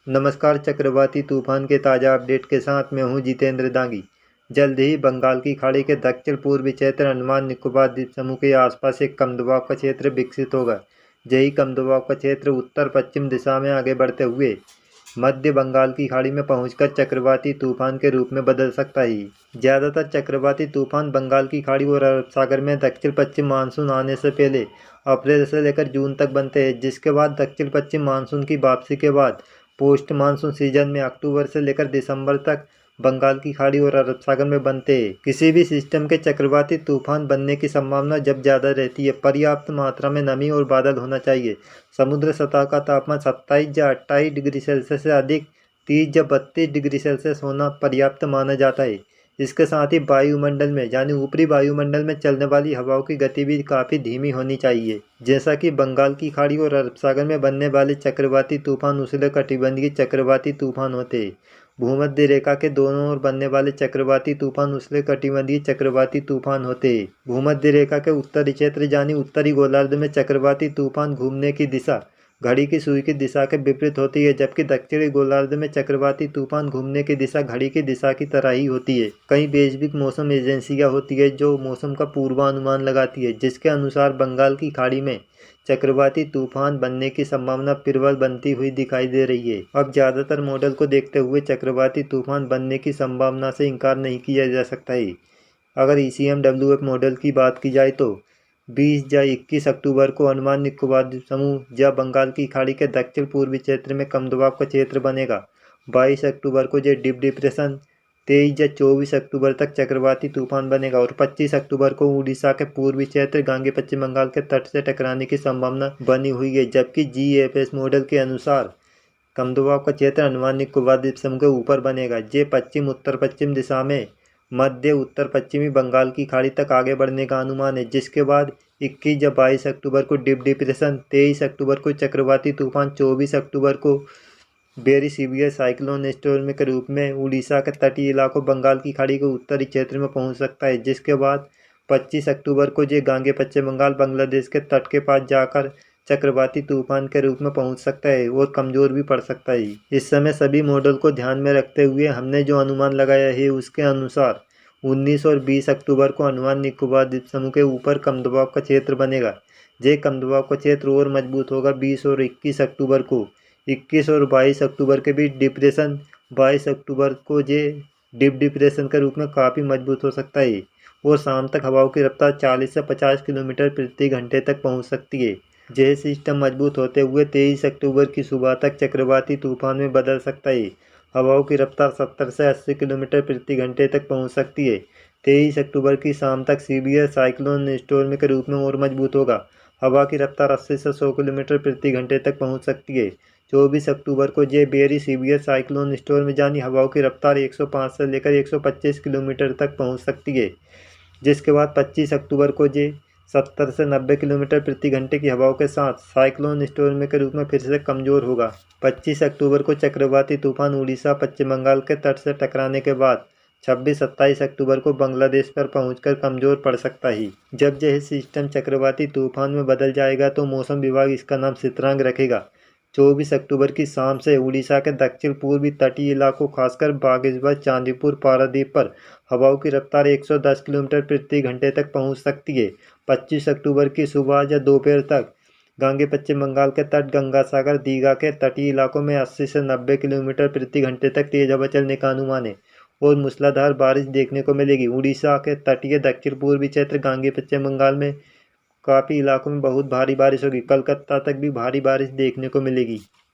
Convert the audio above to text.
नमस्कार। चक्रवाती तूफान के ताज़ा अपडेट के साथ मैं हूं जितेंद्र दांगी। जल्द ही बंगाल की खाड़ी के दक्षिण पूर्वी क्षेत्र अंडमान निकोबार द्वीप समूह के आसपास एक कम दबाव का क्षेत्र विकसित होगा। यही कम दबाव का क्षेत्र उत्तर पश्चिम दिशा में आगे बढ़ते हुए मध्य बंगाल की खाड़ी में पहुंचकर चक्रवाती तूफान के रूप में बदल सकता है। ज़्यादातर चक्रवाती तूफान बंगाल की खाड़ी और अरब सागर में दक्षिण पश्चिम मानसून आने से पहले अप्रैल से लेकर जून तक बनते हैं, जिसके बाद दक्षिण पश्चिम मानसून की वापसी के बाद पोस्ट मानसून सीजन में अक्टूबर से लेकर दिसंबर तक बंगाल की खाड़ी और अरब सागर में बनते हैं। किसी भी सिस्टम के चक्रवाती तूफान बनने की संभावना जब ज़्यादा रहती है, पर्याप्त मात्रा में नमी और बादल होना चाहिए, समुद्र सतह का तापमान 27 या 28 डिग्री सेल्सियस से अधिक 30 या 32 डिग्री सेल्सियस होना पर्याप्त माना जाता है। इसके साथ ही वायुमंडल में यानी ऊपरी वायुमंडल में चलने वाली हवाओं की गति भी काफ़ी धीमी होनी चाहिए। जैसा कि बंगाल की खाड़ी और अरब सागर में बनने वाले चक्रवाती तूफान उष्णकटिबंधीय चक्रवाती तूफान होते हैं। भूमध्य रेखा के दोनों ओर बनने वाले चक्रवाती तूफान उष्णकटिबंधीय चक्रवाती तूफान होते हैं। भूमध्य रेखा के उत्तरी क्षेत्र यानी उत्तरी गोलार्ध में चक्रवाती तूफान घूमने की दिशा घड़ी की सुई की दिशा के विपरीत होती है, जबकि दक्षिणी गोलार्ध में चक्रवाती तूफान घूमने की दिशा घड़ी की दिशा की तरह ही होती है। कई वैश्विक मौसम एजेंसियां होती है जो मौसम का पूर्वानुमान लगाती है, जिसके अनुसार बंगाल की खाड़ी में चक्रवाती तूफान बनने की संभावना प्रबल बनती हुई दिखाई दे रही है। अब ज़्यादातर मॉडल को देखते हुए चक्रवाती तूफान बनने की संभावना से इनकार नहीं किया जा सकता है। अगर ECMWF मॉडल की बात की जाए तो 20 या 21 अक्टूबर को अंडमान निकोबार द्वीप समूह या बंगाल की खाड़ी के दक्षिण पूर्वी क्षेत्र में कम दबाव का क्षेत्र बनेगा। 22 अक्टूबर को ये डीप डिप्रेशन, 23 या 24 अक्टूबर तक चक्रवाती तूफान बनेगा और 25 अक्टूबर को उड़ीसा के पूर्वी क्षेत्र गांगे पश्चिम बंगाल के तट से टकराने की संभावना बनी हुई है। जबकि GFS मॉडल के अनुसार कम दबाव का क्षेत्र अंडमान निकोबार द्वीप समूह के ऊपर बनेगा। ये पश्चिम उत्तर पश्चिम दिशा में मध्य उत्तर पश्चिमी बंगाल की खाड़ी तक आगे बढ़ने का अनुमान है, जिसके बाद 21 या 22 अक्टूबर को डीप डिप्रेशन, 23 अक्टूबर को चक्रवाती तूफान, 24 अक्टूबर को वेरी सीवियर साइक्लोन स्टॉर्म के रूप में उड़ीसा के तटीय इलाकों बंगाल की खाड़ी के उत्तरी क्षेत्र में पहुंच सकता है। जिसके बाद 25 अक्टूबर को ये गांगे पश्चिम बंगाल बांग्लादेश के तट के पास जाकर चक्रवाती तूफान के रूप में पहुंच सकता है और कमज़ोर भी पड़ सकता है। इस समय सभी मॉडल को ध्यान में रखते हुए हमने जो अनुमान लगाया है उसके अनुसार 19 और 20 अक्टूबर को अंडमान निकोबार द्वीप समूह के ऊपर कम दबाव का क्षेत्र बनेगा। ये कम दबाव का क्षेत्र और मजबूत होगा 20 और 21 अक्टूबर को। 21 और 22 अक्टूबर के बीच डिप्रेशन, 22 अक्टूबर को ये डीप डिप्रेशन के रूप में काफ़ी मजबूत हो सकता है और शाम तक हवाओं की रफ्तार 40 से 50 किलोमीटर प्रति घंटे तक पहुंच सकती है। यह सिस्टम मजबूत होते हुए 23 अक्टूबर की सुबह तक चक्रवाती तूफान में बदल सकता है। हवाओं की रफ्तार 70 से 80 किलोमीटर प्रति घंटे तक पहुंच सकती है। 23 अक्टूबर की शाम तक सीवियर साइक्लोन स्टॉर्म के रूप में और मजबूत होगा। हवा की रफ्तार 80 से 100 किलोमीटर प्रति घंटे तक पहुंच सकती है। 24 अक्टूबर को ये वेरी सीवियर साइक्लोन स्टॉर्म यानी हवाओं की रफ्तार 105 से लेकर 125 किलोमीटर तक पहुंच सकती है। जिसके बाद 25 अक्टूबर को ये 70 से 90 किलोमीटर प्रति घंटे की हवाओं के साथ साइक्लोन स्टॉर्म के रूप में फिर से कमज़ोर होगा। 25 अक्टूबर को चक्रवाती तूफान उड़ीसा पश्चिम बंगाल के तट से टकराने के बाद 26-27 अक्टूबर को बांग्लादेश पर पहुंचकर कमज़ोर पड़ सकता है। जब यह सिस्टम चक्रवाती तूफान में बदल जाएगा तो मौसम विभाग इसका नाम सितरांग रखेगा। 24 अक्टूबर की शाम से उड़ीसा के दक्षिण पूर्वी तटीय इलाकों खासकर बागेश्वर, चांदीपुर, पारादीप पर हवाओं की रफ्तार 110 किलोमीटर प्रति घंटे तक पहुंच सकती है। 25 अक्टूबर की सुबह या दोपहर तक गांगे पश्चिम बंगाल के तट, गंगा सागर, दीघा के तटीय इलाकों में 80 से 90 किलोमीटर प्रति घंटे तक तेज हवा चलने का अनुमान है और मूसलाधार बारिश देखने को मिलेगी। उड़ीसा के तटीय दक्षिण पूर्वी क्षेत्र, गांगे पश्चिम बंगाल में काफ़ी इलाकों में बहुत भारी बारिश होगी। कलकत्ता तक भी भारी बारिश देखने को मिलेगी।